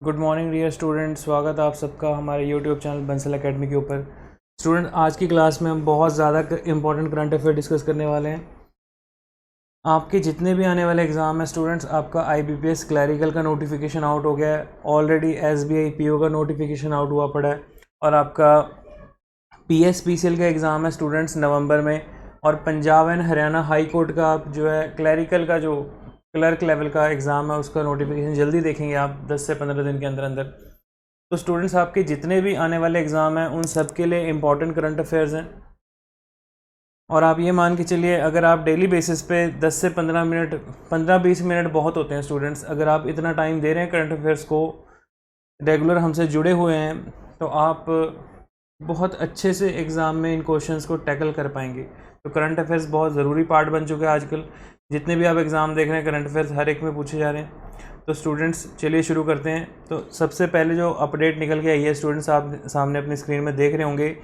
Good morning dear student, स्वागत है आप सबका हमारे यूट्यूब चैनल बंसल एकेडमी के ऊपर। स्टूडेंट, आज की क्लास में हम बहुत ज़्यादा इंपॉर्टेंट करंट अफेयर डिस्कस करने वाले हैं। आपके जितने भी आने वाले एग्ज़ाम हैं स्टूडेंट्स, आपका IBPS क्लैरिकल का नोटिफिकेशन आउट हो गया है, ऑलरेडी SBI PO का नोटिफिकेशन आउट हुआ पड़ा है, और आपका PSPCL का एग्ज़ाम है स्टूडेंट्स नवंबर में, और Punjab and Haryana high court का आप जो है क्लैरिकल का जो क्लर्क लेवल का एग्ज़ाम है उसका नोटिफिकेशन जल्दी देखेंगे आप 10 से 15 दिन के अंदर अंदर। तो स्टूडेंट्स, आपके जितने भी आने वाले एग्ज़ाम हैं उन सब के लिए इम्पॉर्टेंट करंट अफेयर्स हैं, और आप ये मान के चलिए अगर आप डेली बेसिस पे 10 से 15 मिनट 15-20 मिनट बहुत होते हैं स्टूडेंट्स, अगर आप इतना टाइम दे रहे हैं करंट अफेयर्स को, रेगुलर हमसे जुड़े हुए हैं, तो आप बहुत अच्छे से एग्ज़ाम में इन क्वेश्चंस को टैकल कर पाएंगे। तो करंट अफेयर्स बहुत ज़रूरी पार्ट बन चुका है आजकल। जितने भी आप एग्ज़ाम देख रहे हैं करंट अफेयर्स हर एक में पूछे जा रहे हैं। तो स्टूडेंट्स चलिए शुरू करते हैं। तो सबसे पहले जो अपडेट निकल के आई है स्टूडेंट्स, आप सामने अपनी स्क्रीन में देख रहे होंगे,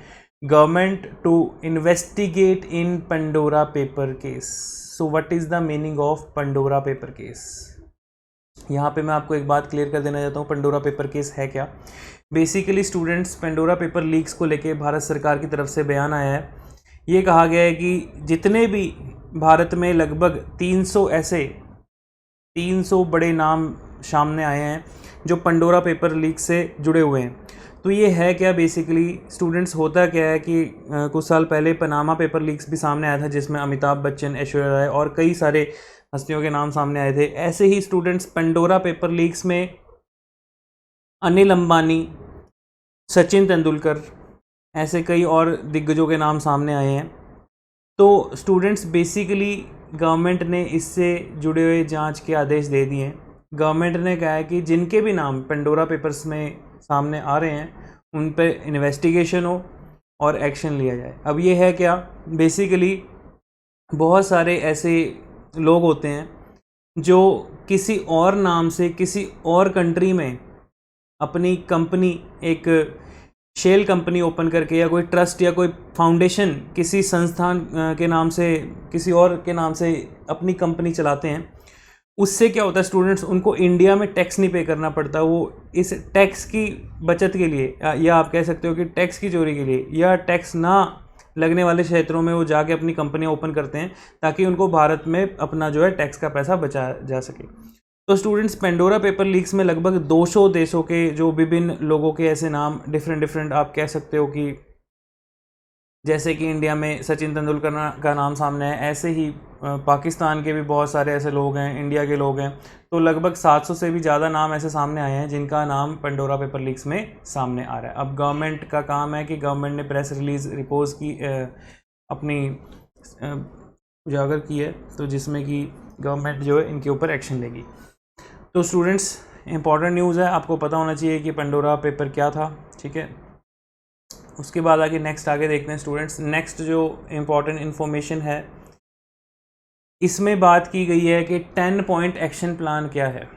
government to investigate in Pandora paper case. So what is the meaning of Pandora paper case? यहाँ पे मैं आपको एक बात क्लियर कर देना चाहता हूँ, पंडोरा पेपर केस है क्या। Basically students, Pandora paper leaks को लेके भारत सरकार की तरफ से बयान आया है। ये कहा गया है कि जितने भी भारत में लगभग 300 बड़े नाम सामने आए हैं जो पंडोरा पेपर लीक से जुड़े हुए हैं। तो ये है क्या बेसिकली स्टूडेंट्स, होता क्या है कि कुछ साल पहले पनामा पेपर लीक्स भी सामने आया था जिसमें अमिताभ बच्चन, ऐश्वर्या राय और कई सारे हस्तियों के नाम सामने आए थे। ऐसे ही स्टूडेंट्स पंडोरा पेपर लीक्स में अनिल अंबानी, सचिन तेंदुलकर, ऐसे कई और दिग्गजों के नाम सामने आए हैं। तो स्टूडेंट्स बेसिकली गवर्नमेंट ने इससे जुड़े हुए जांच के आदेश दे दिए हैं। गवर्नमेंट ने कहा है कि जिनके भी नाम पंडोरा पेपर्स में सामने आ रहे हैं उन पर इन्वेस्टिगेशन हो और एक्शन लिया जाए। अब ये है क्या, बेसिकली बहुत सारे ऐसे लोग होते हैं जो किसी और नाम से किसी और कंट्री में अपनी कंपनी, एक शेल कंपनी ओपन करके, या कोई ट्रस्ट या कोई फाउंडेशन किसी संस्थान के नाम से, किसी और के नाम से अपनी कंपनी चलाते हैं। उससे क्या होता है स्टूडेंट्स, उनको इंडिया में टैक्स नहीं पे करना पड़ता। वो इस टैक्स की बचत के लिए, या आप कह सकते हो कि टैक्स की चोरी के लिए, या टैक्स ना लगने वाले क्षेत्रों में वो जाके अपनी कंपनियां ओपन करते हैं ताकि उनको भारत में अपना जो है टैक्स का पैसा बचाया जा सके। तो स्टूडेंट्स, पेंडोरा पेपर लीक्स में लगभग 200 देशों के जो विभिन्न लोगों के ऐसे नाम डिफरेंट आप कह सकते हो कि जैसे कि इंडिया में सचिन तेंदुलकर का नाम सामने है, ऐसे ही पाकिस्तान के भी बहुत सारे ऐसे लोग हैं, इंडिया के लोग हैं। तो लगभग 700 से भी ज़्यादा नाम ऐसे सामने आए हैं जिनका नाम पेंडोरा पेपर लीक्स में सामने आ रहा है। अब गवर्नमेंट का काम है कि गवर्नमेंट ने प्रेस रिलीज रिपोज की, अपनी उजागर की है, तो जिसमें कि गवर्नमेंट जो है इनके ऊपर एक्शन लेगी। तो स्टूडेंट्स, इंपॉर्टेंट न्यूज़ है, आपको पता होना चाहिए कि पेंडोरा पेपर क्या था, ठीक है। उसके बाद आगे आगे देखते हैं स्टूडेंट्स। नेक्स्ट जो इम्पॉर्टेंट इन्फॉर्मेशन है, इसमें बात की गई है कि 10 पॉइंट एक्शन प्लान क्या है।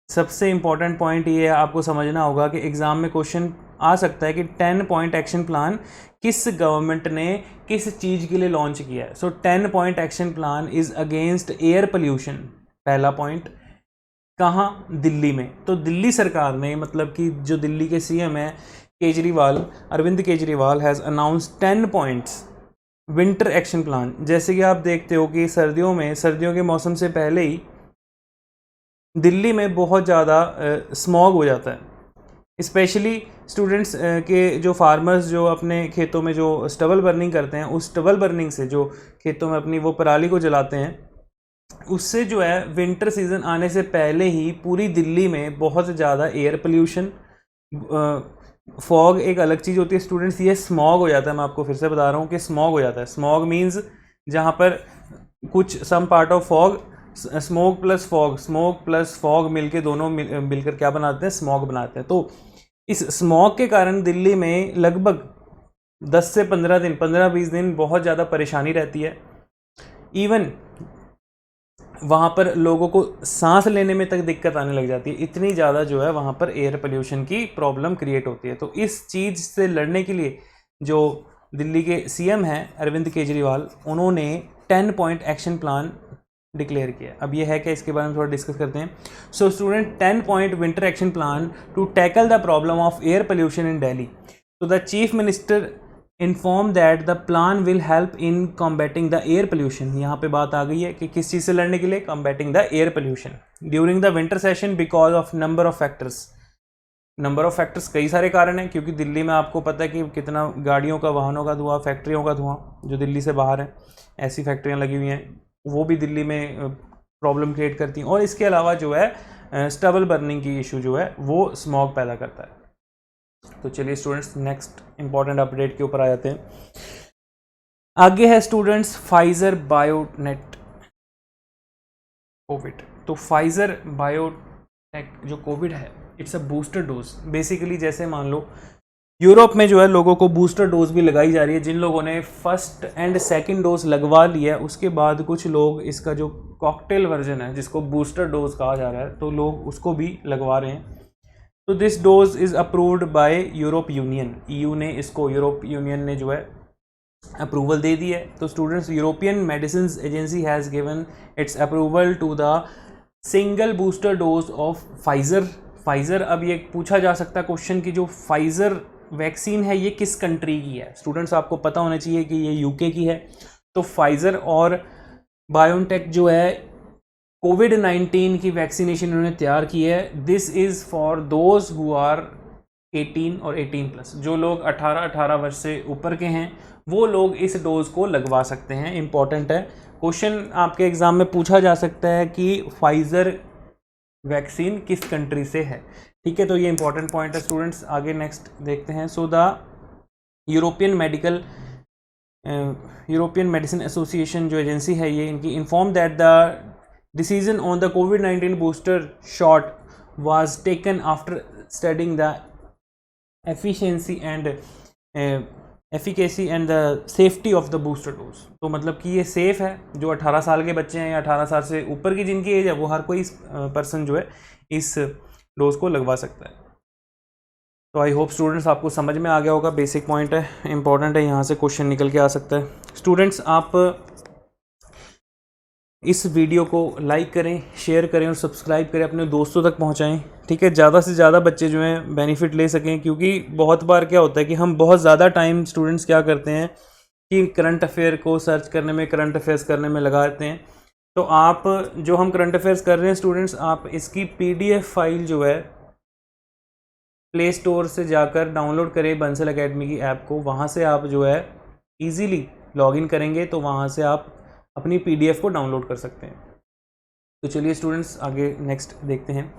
सबसे इम्पॉर्टेंट पॉइंट ये है, आपको समझना होगा कि एग्ज़ाम में क्वेश्चन आ सकता है कि 10 पॉइंट एक्शन प्लान किस गवर्नमेंट ने किस चीज़ के लिए लॉन्च किया है। सो 10 point action plan is against air pollution. पहला पॉइंट कहाँ? दिल्ली में। तो दिल्ली सरकार ने, मतलब कि जो दिल्ली के CM हैं Kejriwal, Arvind Kejriwal, has announce 10 points winter action plan. जैसे कि आप देखते हो कि सर्दियों के मौसम से पहले ही दिल्ली में बहुत ज़्यादा स्मॉग हो जाता है। स्पेशली स्टूडेंट्स के जो फार्मर्स जो अपने खेतों में जो स्टबल बर्निंग करते हैं, उस स्टबल बर्निंग से जो खेतों में अपनी वो पराली को जलाते हैं, उससे जो है विंटर सीज़न आने से पहले ही पूरी दिल्ली में बहुत ज़्यादा एयर पोल्यूशन, फॉग एक अलग चीज़ होती है स्टूडेंट्स, ये स्मॉग हो जाता है। मैं आपको फिर से बता रहा हूँ कि स्मॉग हो जाता है। स्मॉग मीन्स जहाँ पर कुछ some part of fog, smoke plus fog मिलके दोनों मिलकर क्या बनाते हैं? स्मॉग बनाते हैं। तो इस स्मॉग के कारण दिल्ली में लगभग 10 से 15 दिन, 15-20 दिन बहुत ज़्यादा परेशानी रहती है। इवन वहाँ पर लोगों को सांस लेने में तक दिक्कत आने लग जाती है, इतनी ज़्यादा जो है वहाँ पर एयर पोल्यूशन की प्रॉब्लम क्रिएट होती है। तो इस चीज़ से लड़ने के लिए जो दिल्ली के CM हैं अरविंद केजरीवाल, उन्होंने 10 पॉइंट एक्शन प्लान डिक्लेयर किया। अब ये है क्या, इसके बारे में थोड़ा डिस्कस करते हैं। So student 10 point winter action plan to tackle the problem of air pollution in Delhi. तो the chief minister inform that the plan will help in combating the air pollution. यहाँ पे बात आ गई है कि किस चीज़ से लड़ने के लिए, combating the air pollution during the winter session because of number of factors. Number of factors, कई सारे कारण हैं, क्योंकि दिल्ली में आपको पता है कि कितना गाड़ियों का, वाहनों का धुआं, फैक्ट्रियों का धुआं जो दिल्ली से बाहर है, ऐसी फैक्ट्रियाँ लगी हुई हैं, वो भी दिल्ली में प्रॉब्लम क्रिएट करती हैं। और इसके अलावा जो है स्टबल बर्निंग की इशू जो है वो स्मॉग पैदा करता है। तो चलिए स्टूडेंट्स नेक्स्ट इंपॉर्टेंट अपडेट के ऊपर आ जाते हैं। आगे है स्टूडेंट्स फाइजर बायोटेक कोविड। तो फाइजर बायोटेक जो कोविड है, it's a booster dose. Basically जैसे मान लो यूरोप में जो है लोगों को बूस्टर डोज भी लगाई जा रही है। जिन लोगों ने फर्स्ट एंड सेकंड डोज लगवा लिया है, उसके बाद कुछ लोग इसका जो कॉकटेल वर्जन है जिसको बूस्टर डोज कहा जा रहा है, तो लोग उसको भी लगवा रहे हैं। तो this dose is approved by Europe union. EU ने इसको, यूरोप यूनियन ने जो है अप्रूवल दे दी है। तो students European medicine agency has given its approval to the single booster dose of Pfizer. अब ये पूछा जा सकता है क्वेश्चन कि जो फाइजर वैक्सीन है ये किस कंट्री की है। स्टूडेंट्स आपको पता होना चाहिए कि ये यूके की है। तो फाइजर और बायोटेक जो है कोविड-19 की वैक्सीनेशन उन्होंने तैयार की है। This is for those who are 18 और 18+। जो लोग 18 वर्ष से ऊपर के हैं वो लोग इस डोज को लगवा सकते हैं। इंपॉर्टेंट है, क्वेश्चन आपके एग्जाम में पूछा जा सकता है कि फाइजर वैक्सीन किस कंट्री से है। ठीक है, तो ये इंपॉर्टेंट पॉइंट है स्टूडेंट्स। आगे नेक्स्ट देखते हैं। So the European medicine association जो एजेंसी है ये, इनकी inform that the decision on the COVID-19 booster shot was taken after studying the efficiency and the safety of the booster dose। तो मतलब कि ये सेफ है। जो 18 साल के बच्चे हैं या 18 साल से ऊपर की जिनकी एज है, वो हर कोई पर्सन जो है इस डोज को लगवा सकता है। तो आई होप स्टूडेंट्स आपको समझ में आ गया होगा। बेसिक पॉइंट है, इंपॉर्टेंट है, यहाँ से क्वेश्चन निकल के आ सकता है। स्टूडेंट्स आप इस वीडियो को लाइक करें, शेयर करें और सब्सक्राइब करें, अपने दोस्तों तक पहुंचाएं। ठीक है, ज़्यादा से ज़्यादा बच्चे जो हैं बेनिफिट ले सकें, क्योंकि बहुत बार क्या होता है कि हम बहुत ज़्यादा टाइम स्टूडेंट्स क्या करते हैं कि करंट अफेयर को सर्च करने में, करंट अफेयर्स करने में लगा देते हैं। तो आप जो हम करंट अफेयर्स कर रहे हैं स्टूडेंट्स, आप इसकी PDF फाइल जो है प्ले स्टोर से जाकर डाउनलोड करें बंसल एकेडमी की ऐप को। वहाँ से आप जो है ईज़िली लॉगिन करेंगे तो वहाँ से आप अपनी PDF को डाउनलोड कर सकते हैं। तो चलिए स्टूडेंट्स आगे नेक्स्ट देखते हैं।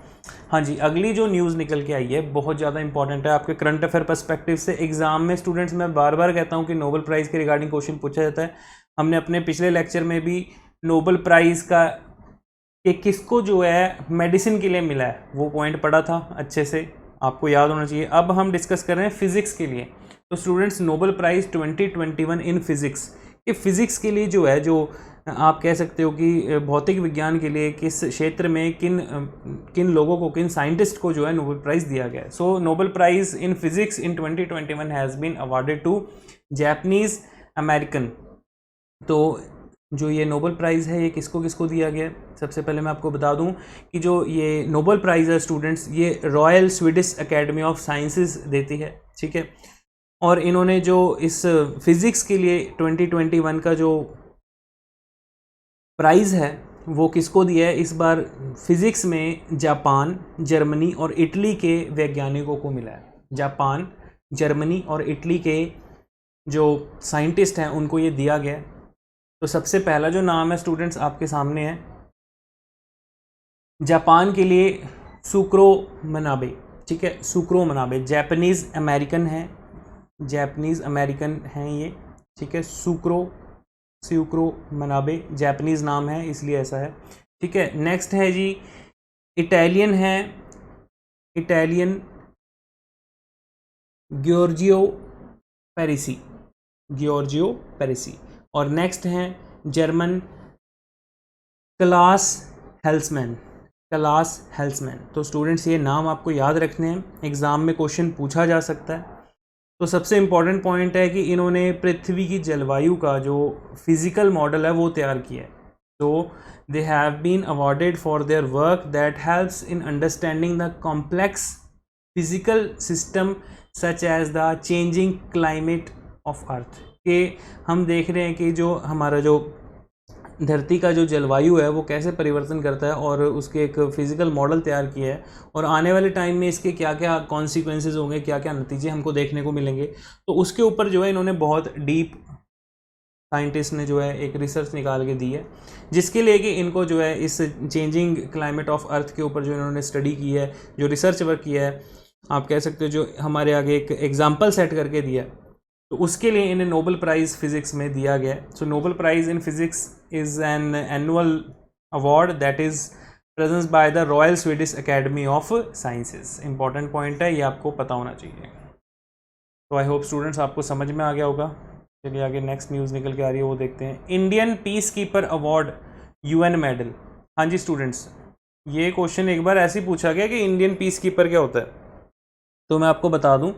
हाँ जी, अगली जो न्यूज़ निकल के आई है बहुत ज़्यादा इंपॉर्टेंट है आपके करंट अफेयर पर्सपेक्टिव से। एग्जाम में स्टूडेंट्स मैं बार बार कहता हूँ कि नोबेल प्राइज़ के रिगार्डिंग क्वेश्चन पूछा जाता है। हमने अपने पिछले लेक्चर में भी नोबेल प्राइज़ का कि किसको जो है मेडिसिन के लिए मिला है वो पॉइंट पढ़ा था, अच्छे से आपको याद होना चाहिए। अब हम डिस्कस कर रहे हैं फिज़िक्स के लिए। तो students Nobel prize 2021 in physics, कि फ़िज़िक्स के लिए जो है, जो आप कह सकते हो कि भौतिक विज्ञान के लिए किस क्षेत्र में किन लोगों को, किन साइंटिस्ट को जो है नोबेल प्राइज़ दिया गया है। So Nobel prize in physics in 2021 has been awarded to Japanese American. तो जो ये नोबेल प्राइज़ है ये किसको किसको दिया गया है, सबसे पहले मैं आपको बता दूं कि जो ये नोबेल प्राइज़ है स्टूडेंट्स, ये royal Swedish academy of sciences देती है। ठीक है, और इन्होंने जो इस फिज़िक्स के लिए 2021 का जो प्राइज़ है वो किसको दिया है, इस बार फिज़िक्स में जापान, जर्मनी और इटली के वैज्ञानिकों को मिला है। जापान, जर्मनी और इटली के जो साइंटिस्ट हैं उनको ये दिया गया। तो सबसे पहला जो नाम है स्टूडेंट्स आपके सामने है, जापान के लिए सुक्रो मनाबे। ठीक है, सुक्रो मनाबे जैपनीज़ अमेरिकन है, जैपनीज़ अमेरिकन हैं ये। ठीक है, सुक्रो मनाबे जैपनीज़ नाम है इसलिए ऐसा है। ठीक है, नेक्स्ट है जी इटालियन है, इटालियन गियोर्जियो पेरिसी। और नेक्स्ट हैं जर्मन क्लास हेल्समैन। तो स्टूडेंट्स ये नाम आपको याद रखने हैं, एग्ज़ाम में क्वेश्चन पूछा जा सकता है। तो सबसे इम्पॉर्टेंट पॉइंट है कि इन्होंने पृथ्वी की जलवायु का जो फिज़िकल मॉडल है वो तैयार किया है। So they have been awarded for their work that helps in understanding the complex physical system such as the changing climate of earth। कि हम देख रहे हैं कि जो हमारा जो धरती का जो जलवायु है वो कैसे परिवर्तन करता है, और उसके एक फिज़िकल मॉडल तैयार किया है, और आने वाले टाइम में इसके क्या क्या कॉन्सिक्वेंसेज होंगे, क्या क्या नतीजे हमको देखने को मिलेंगे। तो उसके ऊपर जो है इन्होंने बहुत डीप साइंटिस्ट ने जो है एक रिसर्च निकाल के दी है, जिसके लिए कि इनको जो है इस चेंजिंग क्लाइमेट ऑफ अर्थ के ऊपर जो इन्होंने स्टडी की है, जो रिसर्च वर्क किया है, आप कह सकते हो जो हमारे आगे एक एग्जाम्पल सेट करके दिया है, तो उसके लिए इन्हें नोबेल प्राइज़ फिज़िक्स में दिया गया है। So Nobel prize in physics is an annual award that is presents by the Royal Swedish Academy of Sciences. Important point है, ये आपको पता होना चाहिए। तो आई होप स्टूडेंट्स आपको समझ में आ गया होगा। चलिए आगे नेक्स्ट न्यूज़ निकल के आ रही है, वो देखते हैं। Indian peace keeper award UN medal. हाँ जी स्टूडेंट्स, ये क्वेश्चन एक बार ऐसे ही पूछा गया कि इंडियन पीस कीपर क्या होता है, तो मैं आपको बता दूं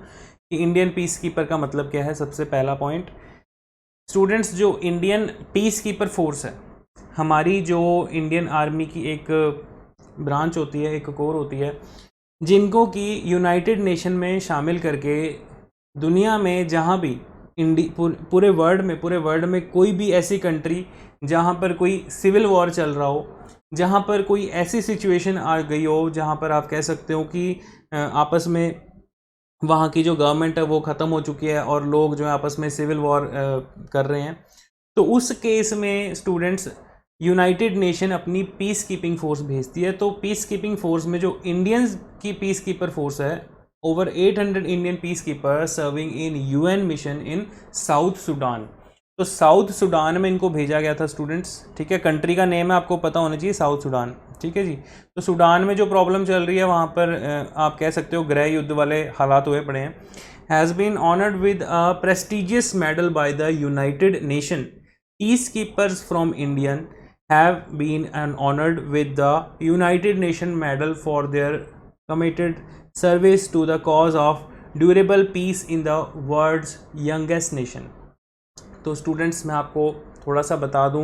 कि इंडियन पीस कीपर का मतलब क्या है। सबसे पहला पॉइंट स्टूडेंट्स, जो इंडियन पीस कीपर फोर्स है, हमारी जो इंडियन आर्मी की एक ब्रांच होती है, एक कोर होती है, जिनको कि यूनाइटेड नेशन में शामिल करके दुनिया में जहाँ भी पूरे वर्ल्ड में कोई भी ऐसी कंट्री जहाँ पर कोई सिविल वॉर चल रहा हो, जहाँ पर कोई ऐसी सिचुएशन आ गई हो जहाँ पर आप कह सकते हो कि आपस में वहाँ की जो गवर्नमेंट है वो ख़त्म हो चुकी है और लोग जो है आपस में सिविल वॉर कर रहे हैं, तो उस केस में स्टूडेंट्स यूनाइटेड नेशन अपनी पीस कीपिंग फोर्स भेजती है। तो पीस कीपिंग फोर्स में जो इंडियंस की पीस कीपर फोर्स है, over 800 Indian peace keeper serving in UN mission in south Sudan. तो साउथ सूडान में इनको भेजा गया था स्टूडेंट्स, ठीक है। कंट्री का नेम है, आपको पता होना चाहिए, साउथ सूडान, ठीक है जी। तो सूडान में जो प्रॉब्लम चल रही है वहाँ पर आप कह सकते हो गृह युद्ध वाले हालात हुए पड़े हैं। Has been honoured with a prestigious medal by the United Nation. Peace keepers from Indian have been honoured with the United Nation medal for their committed service to the cause of durable peace in the world's youngest nation. तो students मैं आपको थोड़ा सा बता दूं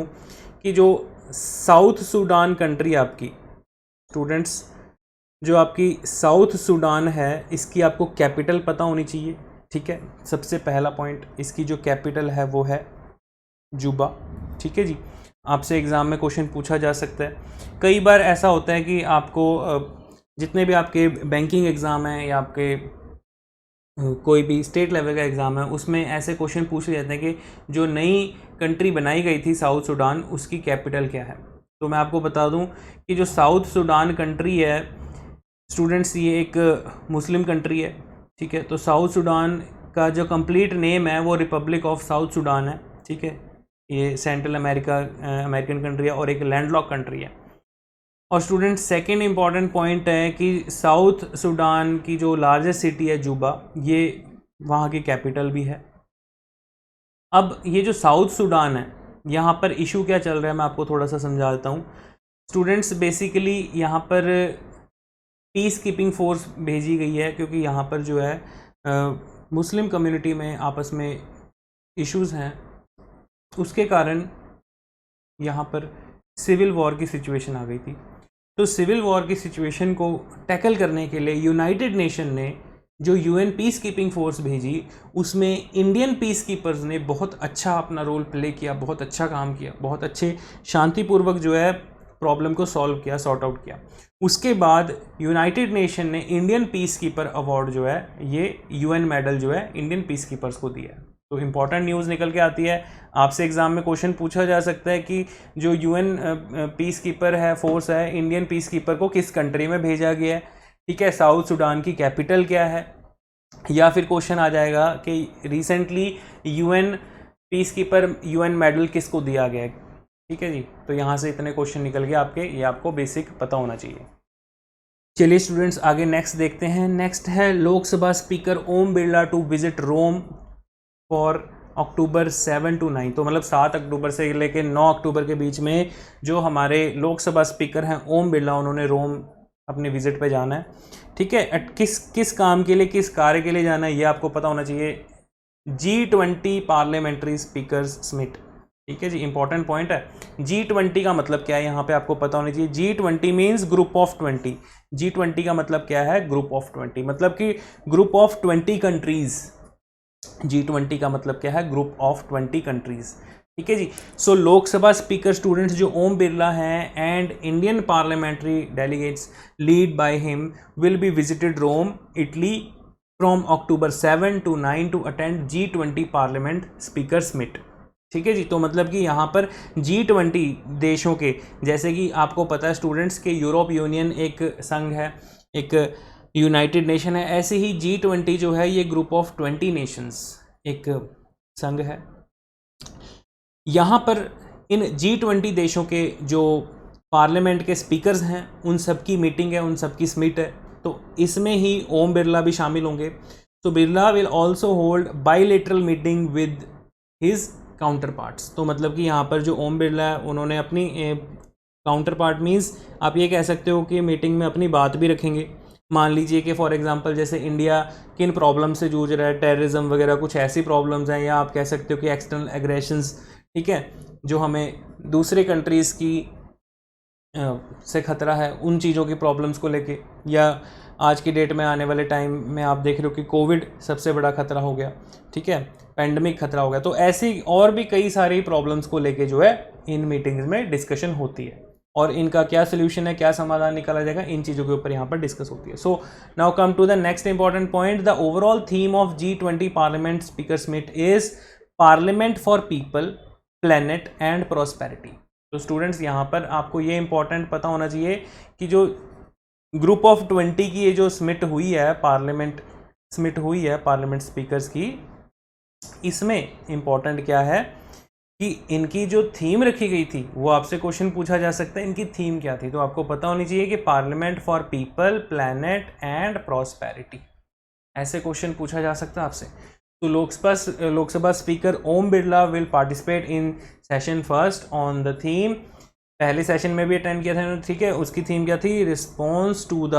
कि जो South Sudan country आपकी, स्टूडेंट्स जो आपकी साउथ सूडान है, इसकी आपको कैपिटल पता होनी चाहिए, ठीक है। सबसे पहला पॉइंट, इसकी जो कैपिटल है वो है जुबा, ठीक है जी। आपसे एग्ज़ाम में क्वेश्चन पूछा जा सकता है। कई बार ऐसा होता है कि आपको जितने भी आपके बैंकिंग एग्ज़ाम हैं या आपके कोई भी स्टेट लेवल का एग्ज़ाम है, उसमें ऐसे क्वेश्चन पूछे जाते हैं कि जो नई कंट्री बनाई गई थी साउथ सूडान, उसकी कैपिटल क्या है। तो मैं आपको बता दूं कि जो साउथ सूडान कंट्री है स्टूडेंट्स, ये एक मुस्लिम कंट्री है, ठीक है। तो साउथ सूडान का जो कंप्लीट नेम है वो रिपब्लिक ऑफ साउथ सूडान है, ठीक है। ये सेंट्रल अमेरिकन कंट्री है और एक लैंडलॉक कंट्री है। और स्टूडेंट सेकेंड इम्पॉर्टेंट पॉइंट है कि साउथ सूडान की जो लार्जेस्ट सिटी है जुबा, ये वहाँ की कैपिटल भी है। अब ये जो साउथ सूडान है, यहाँ पर इशू क्या चल रहा है मैं आपको थोड़ा सा समझा देता हूँ। स्टूडेंट्स बेसिकली यहाँ पर पीस कीपिंग फोर्स भेजी गई है क्योंकि यहाँ पर जो है मुस्लिम कम्युनिटी में आपस में इश्यूज़ हैं, उसके कारण यहाँ पर सिविल वॉर की सिचुएशन आ गई थी। तो सिविल वॉर की सिचुएशन को टैकल करने के लिए यूनाइटेड नेशन ने जो यूएन पीस कीपिंग फोर्स भेजी, उसमें इंडियन पीस कीपर्स ने बहुत अच्छा अपना रोल प्ले किया, बहुत अच्छा काम किया, बहुत अच्छे शांतिपूर्वक जो है प्रॉब्लम को सॉल्व किया, सॉर्ट आउट किया। उसके बाद यूनाइटेड नेशन ने इंडियन पीस कीपर अवार्ड जो है, ये यूएन मेडल जो है इंडियन पीस कीपर्स को दिया है। तो इंपॉर्टेंट न्यूज़ निकल के आती है, आपसे एग्जाम में क्वेश्चन पूछा जा सकता है कि जो यूएन पीस कीपर है फोर्स है, इंडियन पीस कीपर को किस कंट्री में भेजा गया है, ठीक है। साउथ सूडान की कैपिटल क्या है, या फिर क्वेश्चन आ जाएगा कि recently UN peace keeper UN medal किसको दिया गया है, ठीक है जी। तो यहाँ से इतने क्वेश्चन निकल गए आपके, ये आपको बेसिक पता होना चाहिए। चलिए स्टूडेंट्स आगे नेक्स्ट देखते हैं। नेक्स्ट है Lok Sabha speaker Om Birla to visit Rome for October 7 to 9। तो मतलब 7 अक्टूबर से लेकर 9 अक्टूबर के बीच में जो हमारे लोकसभा स्पीकर हैं ओम बिरला, उन्होंने रोम अपने विजिट पे जाना है, ठीक है। किस काम के लिए, किस कार्य के लिए जाना है, ये आपको पता होना चाहिए। G20 पार्लियामेंट्री स्पीकर्स समिट, ठीक है जी, इंपॉर्टेंट पॉइंट है। G20 का मतलब क्या है यहाँ पे आपको पता होना चाहिए। G20 means group of 20। G20 का मतलब क्या है, ग्रुप ऑफ 20, मतलब कि ग्रुप ऑफ 20 कंट्रीज। G20 का मतलब क्या है, ग्रुप ऑफ 20 कंट्रीज। ठीक है जी। सो लोकसभा स्पीकर स्टूडेंट्स जो ओम बिरला हैं and Indian parliamentary delegates lead by him will be visited Rome Italy फ्रॉम October 7 to 9 to attend G20 parliament speakers meet. ठीक है जी। तो मतलब कि यहाँ पर G20 देशों के, जैसे कि आपको पता है स्टूडेंट्स के यूरोप यूनियन एक संघ है, एक यूनाइटेड नेशन है, ऐसे ही G20 जो है ये ग्रुप ऑफ 20 नेशंस एक संघ है। यहाँ पर इन G20 देशों के जो पार्लियामेंट के स्पीकर्स हैं उन सब की मीटिंग है, उन सब की समिट है, तो इसमें ही ओम बिरला भी शामिल होंगे। तो Birla will also hold bilateral meeting with his counter parts. तो मतलब कि यहाँ पर जो ओम बिरला है उन्होंने अपनी काउंटर पार्ट मीन्स आप ये कह सकते हो कि मीटिंग में अपनी बात भी रखेंगे। मान लीजिए कि फॉर एग्जांपल जैसे इंडिया किन प्रॉब्लम से जूझ रहा है, टेररिज्म वगैरह कुछ ऐसी प्रॉब्लम्स हैं, या आप कह सकते हो कि एक्सटर्नल एग्रेशंस, ठीक है, जो हमें दूसरे कंट्रीज़ की से ख़तरा है, उन चीज़ों की प्रॉब्लम्स को लेके, या आज की डेट में आने वाले टाइम में आप देख रहे हो कि कोविड सबसे बड़ा ख़तरा हो गया, ठीक है, पेंडेमिक खतरा हो गया। तो ऐसी और भी कई सारी प्रॉब्लम्स को लेके जो है इन मीटिंग्स में डिस्कशन होती है, और इनका क्या सोल्यूशन है, क्या समाधान निकाला जाएगा, इन चीज़ों के ऊपर यहाँ पर डिस्कस होती है। So now come to the next important point. The overall theme of G20 parliament speakers meet is parliament for people, planet and prosperity. तो स्टूडेंट्स यहाँ पर आपको ये इंपॉर्टेंट पता होना चाहिए कि जो ग्रुप ऑफ 20 की ये जो समिट हुई है, पार्लियामेंट समिट हुई है पार्लियामेंट स्पीकर्स की, इसमें इंपॉर्टेंट क्या है कि इनकी जो थीम रखी गई थी, वो आपसे क्वेश्चन पूछा जा सकता है इनकी थीम क्या थी। तो आपको पता होनी चाहिए कि parliament for people, planet and prosperity, ऐसे क्वेश्चन पूछा जा सकता है आपसे। तो Lok Sabha speaker Om Birla will participate in session first on the theme. पहले सेशन में भी अटेंड किया था, ठीक है, उसकी थीम क्या थी, response to the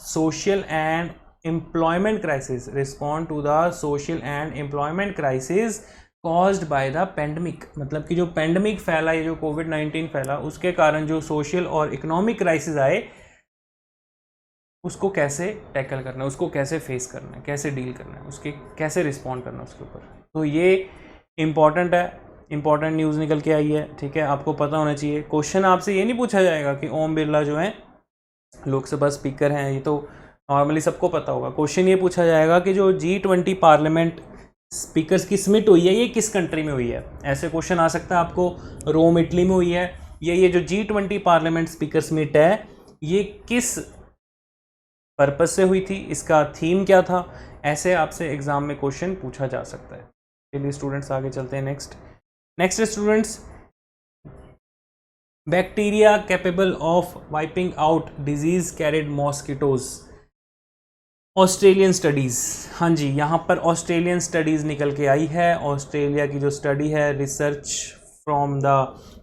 social and employment crisis, respond to the social and employment crisis caused by the pandemic. मतलब कि जो पेंडेमिक फैला, ये जो कोविड-19 फैला, उसके कारण जो सोशल और इकोनॉमिक क्राइसिस आए, उसको कैसे टैकल करना है, उसको कैसे फेस करना है, कैसे डील करना है, उसके कैसे रिस्पॉन्ड करना है उसके ऊपर। तो ये इंपॉर्टेंट है, इंपॉर्टेंट न्यूज़ निकल के आई है, ठीक है, आपको पता होना चाहिए। क्वेश्चन आपसे ये नहीं पूछा जाएगा कि ओम बिरला जो है लोकसभा स्पीकर हैं, ये तो नॉर्मली सबको पता होगा। क्वेश्चन ये पूछा जाएगा कि जो G20 पार्लियामेंट स्पीकर्स की समिट हुई है, ये किस कंट्री में हुई है। ऐसे क्वेश्चन आ सकता है आपको, रोम इटली में हुई है, ये जो G20 पार्लियामेंट स्पीकर समिट है, ये किस पर्पस से हुई थी, इसका थीम क्या था, ऐसे आपसे एग्जाम में क्वेश्चन पूछा जा सकता है। चलिए स्टूडेंट्स आगे चलते हैं। Next students, bacteria capable of wiping out disease carried mosquitoes, Australian studies. हाँ जी, यहाँ पर ऑस्ट्रेलियन स्टडीज़ निकल के आई है। ऑस्ट्रेलिया की जो स्टडी है, research from the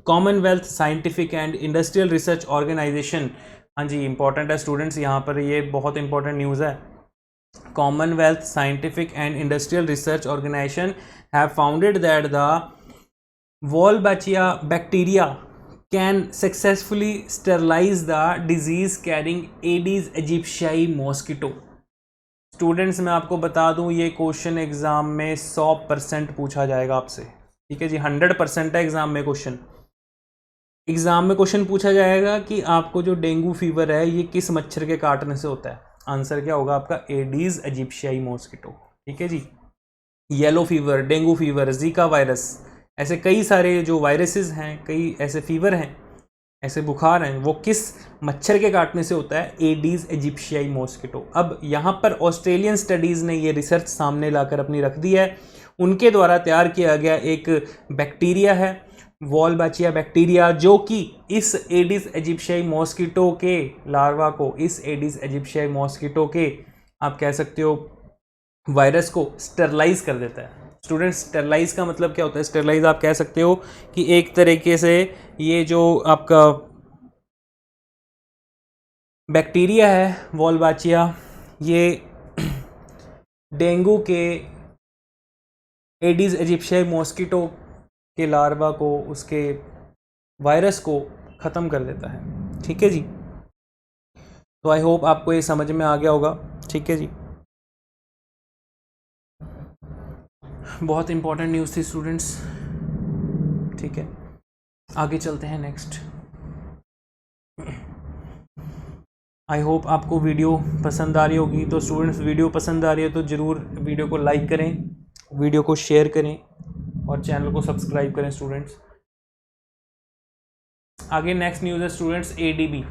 Commonwealth Scientific and Industrial Research Organisation. हाँ जी, इंपॉर्टेंट है स्टूडेंट्स, यहाँ पर ये बहुत इंपॉर्टेंट न्यूज़ है। Commonwealth Scientific and Industrial Research Organisation have founded that the Wolbachia bacteria can successfully sterilise the disease carrying Aedes aegypti mosquito. Students मैं आपको बता दूं, ये क्वेश्चन एग्जाम में 100% पूछा जाएगा आपसे, ठीक है जी, 100% है एग्जाम में क्वेश्चन। एग्जाम में क्वेश्चन पूछा जाएगा कि आपको जो डेंगू फीवर है ये किस मच्छर के काटने से होता है। आंसर क्या होगा आपका, एडीज एजिप्शियाई मॉस्किटो, ठीक है जी। Yellow fever, dengue fever, Zika virus, ऐसे कई सारे जो वायरसेस हैं, कई ऐसे फीवर हैं, ऐसे बुखार हैं, वो किस मच्छर के काटने से होता है, एडीज एजिप्शियाई मॉस्किटो। अब यहाँ पर ऑस्ट्रेलियन स्टडीज़ ने ये रिसर्च सामने लाकर अपनी रख दी है। उनके द्वारा तैयार किया गया एक बैक्टीरिया है, वॉलबैचिया बैक्टीरिया, जो कि इस एडीज एजिप्शियाई मॉस्किटो के लार्वा को, इस एडीज एजिप्शियाई मॉस्किटो के आप कह सकते हो वायरस को स्टरलाइज कर देता है। स्टूडेंट, स्टरलाइज का मतलब क्या होता है, स्टरलाइज आप कह सकते हो कि एक तरीके से ये जो आपका बैक्टीरिया है वॉलबैचिया, ये डेंगू के एडीज एजिप्शियाई मॉस्किटो के लार्वा को, उसके वायरस को ख़त्म कर देता है। ठीक है जी, तो आई होप आपको ये समझ में आ गया होगा। ठीक है जी, बहुत इंपॉर्टेंट न्यूज़ थी स्टूडेंट्स। ठीक है, आगे चलते हैं नेक्स्ट। आई होप आपको वीडियो पसंद आ रही होगी। तो स्टूडेंट्स, वीडियो पसंद आ रही है तो ज़रूर वीडियो को लाइक करें, वीडियो को शेयर करें और चैनल को सब्सक्राइब करें स्टूडेंट्स। आगे नेक्स्ट न्यूज़ है students, ADB,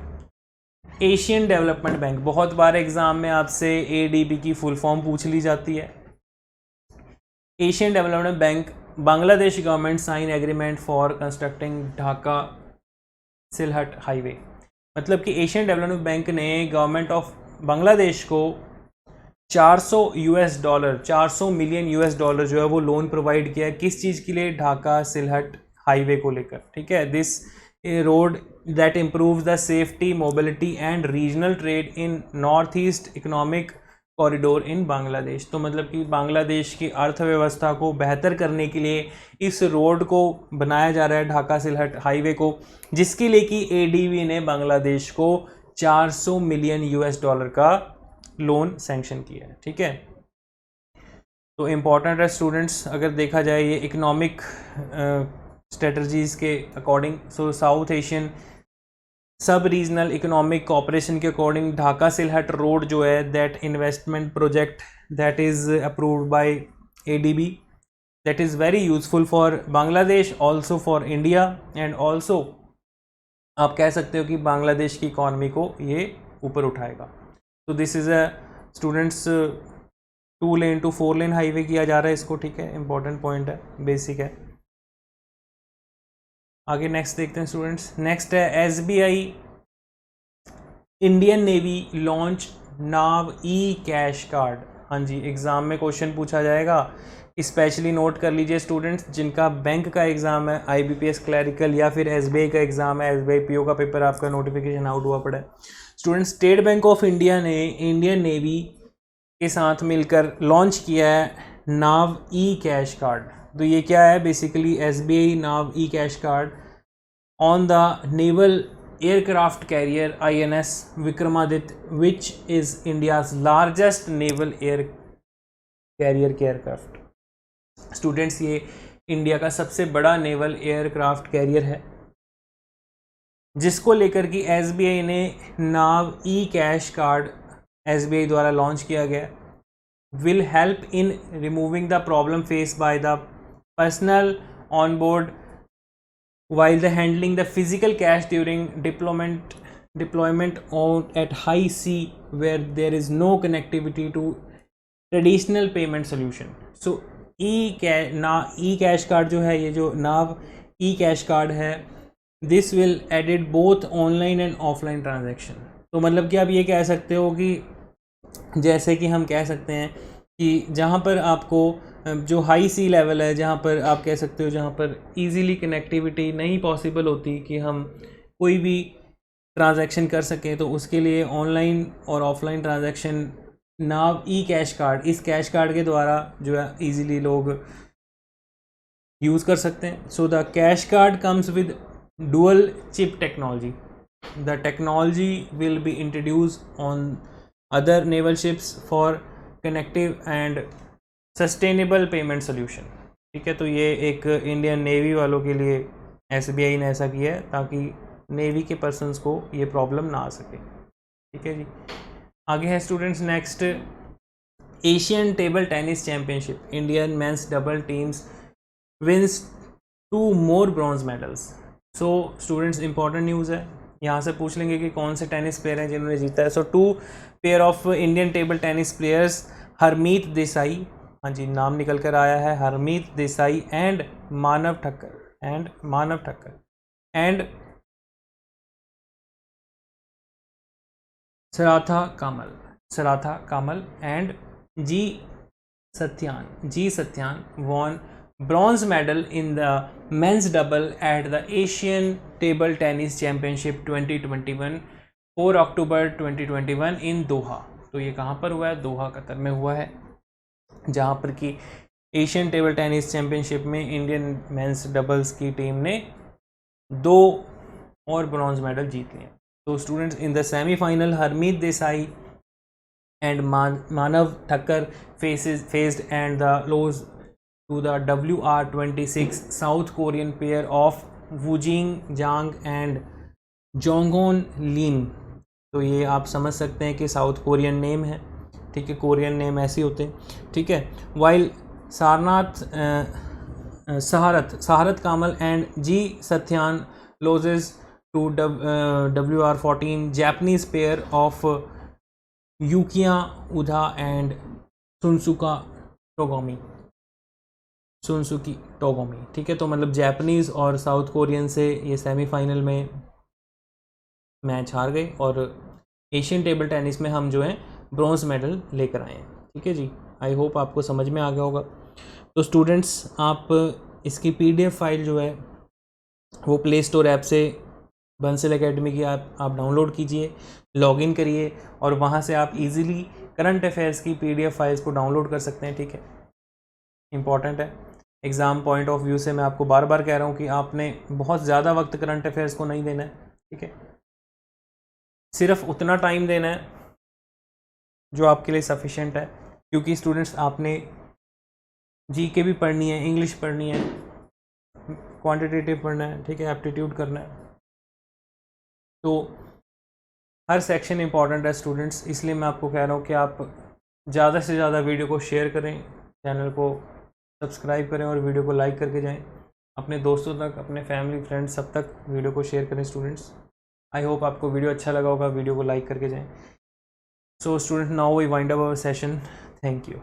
Asian Development bank. बहुत बार एग्जाम में आपसे ADB की फुल फॉर्म पूछ ली जाती है। Asian Development Bank, Bangladesh government sign agreement for constructing Dhaka Sylhet highway. मतलब कि एशियन डेवलपमेंट बैंक ने गवर्नमेंट ऑफ बांग्लादेश को 400 मिलियन US डॉलर जो है वो लोन प्रोवाइड किया है। किस चीज़ के लिए? ढाका सिलहट हाईवे को लेकर। ठीक है, this road that improves the safety, mobility and regional trade in north east economic corridor इन बांग्लादेश। तो मतलब कि बांग्लादेश की अर्थव्यवस्था को बेहतर करने के लिए इस रोड को बनाया जा रहा है, ढाका सिलहट हाईवे को, जिसके लिए कि ADB ने बांग्लादेश को 400 मिलियन US डॉलर का लोन सैंक्शन किया है। ठीक है, तो इम्पॉर्टेंट है स्टूडेंट्स। अगर देखा जाए ये इकोनॉमिक स्ट्रेटजीज़ के अकॉर्डिंग, सो साउथ एशियन सब रीजनल इकोनॉमिक कोऑपरेशन के अकॉर्डिंग ढाका सिलहट रोड जो है, that investment project that is approved by ADB, that is very useful for Bangladesh, also for India and also आप कह सकते हो कि बांग्लादेश की इकॉनमी को ये ऊपर उठाएगा। तो this is a students 2 lane to 4 lane highway किया जा रहा है इसको। ठीक है, इंपॉर्टेंट पॉइंट है, बेसिक है। आगे नेक्स्ट देखते हैं स्टूडेंट्स। नेक्स्ट है SBI इंडियन नेवी लॉन्च नाव कैश कार्ड। हाँ जी, एग्ज़ाम में क्वेश्चन पूछा जाएगा, स्पेशली नोट कर लीजिए स्टूडेंट्स। जिनका बैंक का एग्ज़ाम है, IBPS क्लैरिकल या फिर SBI का एग्ज़ाम है, SBI PO का पेपर आपका नोटिफिकेशन आउट हुआ पड़ा है students. State bank of India ने इंडियन नेवी के साथ मिलकर लॉन्च किया है नाव कैश कार्ड। तो ये क्या है? Basically SBI now cash card on the naval aircraft carrier INS Vikramaditya, which is India's largest naval air carrier aircraft. Students, ये इंडिया का सबसे बड़ा नेवल एयरक्राफ्ट कैरियर है, जिसको लेकर कि SBI ने नाव कैश कार्ड SBI द्वारा लॉन्च किया गया, will help in removing the problem faced by the personnel on board while the handling the physical cash during deployment on at high sea where there is no connectivity to traditional payment solution. So cash card जो है, ये जो नाव cash card है, this will added both online and offline transaction। तो मतलब कि आप ये कह सकते हो कि जैसे कि हम कह सकते हैं कि जहाँ पर आपको जो हाई सी लेवल है, जहाँ पर आप कह सकते हो जहाँ पर इजीली कनेक्टिविटी नहीं पॉसिबल होती कि हम कोई भी ट्रांजैक्शन कर सकें, तो उसके लिए ऑनलाइन और ऑफलाइन ट्रांजैक्शन नाव कैश कार्ड, इस कैश कार्ड के द्वारा जो है इजीली लोग यूज़ कर सकते हैं। So the cash card comes with dual chip technology. The technology will be introduced on other naval ships for connective and sustainable payment solution. ठीक है, तो ये एक इंडियन नेवी वालों के लिए SBI ने ऐसा किया है ताकि नेवी के पर्सन्स को ये प्रॉब्लम ना आ सके। ठीक है जी, आगे है students next, Asian table tennis championship, Indian men's double teams wins 2 more bronze medals. So students, important news है, यहाँ से पूछ लेंगे कि कौन से टेनिस प्लेयर हैं जिन्होंने जीता है। So 2 pair of Indian table tennis players, Harmeet Desai, हाँ जी नाम निकल कर आया है, Harmeet Desai and Manav Thakkar and Sharath Kamal and G Sathiyan won bronze medal in the men's double at the Asian Table Tennis Championship 2021 4 अक्टूबर 2021 इन दोहा। तो ये कहाँ पर हुआ है? दोहा कतर में हुआ है, जहाँ पर कि एशियन टेबल टेनिस चैम्पियनशिप में इंडियन मेंस डबल्स की टीम ने 2 और ब्रॉन्ज मेडल जीत लिए। तो students, in the semifinal Harmeet Desai and Manav Thakkar faced and the lose to the WR26 South Korean pair of Wujing Jang and जोंगहोन लीन। तो ये आप समझ सकते हैं कि साउथ कोरियन नेम है, ठीक है, कोरियन नेम ऐसे होते हैं, ठीक है। While सहारत कामल and G Sathyan loses to WR14 Japanese pair of Yukiya Uda and Shunsuke Togami, ठीक है। तो मतलब जापानीज़ और साउथ कोरियन से ये सेमीफाइनल में मैच हार गए और एशियन टेबल टेनिस में हम जो है ब्रॉन्ज मेडल लेकर आए हैं, ठीक है जी। आई होप आपको समझ में आ गया होगा। तो स्टूडेंट्स, आप इसकी PDF फाइल जो है वो प्ले स्टोर ऐप से बंसल एकेडमी की आप डाउनलोड कीजिए, लॉगिन करिए और वहाँ से आप इजीली करंट अफेयर्स की PDF फाइल्स को डाउनलोड कर सकते हैं, ठीक है। इम्पॉर्टेंट है, एग्ज़ाम पॉइंट ऑफ व्यू से मैं आपको बार बार कह रहा हूँ कि आपने बहुत ज़्यादा वक्त करंट अफेयर्स को नहीं देना है, ठीक है। सिर्फ उतना टाइम देना है जो आपके लिए सफिशेंट है, क्योंकि स्टूडेंट्स आपने GK भी पढ़नी है, इंग्लिश पढ़नी है, क्वांटिटेटिव पढ़ना है, ठीक है, एप्टीट्यूड करना है। तो हर सेक्शन इंपॉर्टेंट है स्टूडेंट्स, इसलिए मैं आपको कह रहा हूँ कि आप ज़्यादा से ज़्यादा वीडियो को शेयर करें, चैनल को सब्सक्राइब करें और वीडियो को लाइक करके जाएं। अपने दोस्तों तक, अपने फैमिली फ्रेंड्स सब तक वीडियो को शेयर करें स्टूडेंट्स। आई होप आपको वीडियो अच्छा लगा होगा, वीडियो को लाइक करके जाएं। So student, now we wind up our session. Thank you.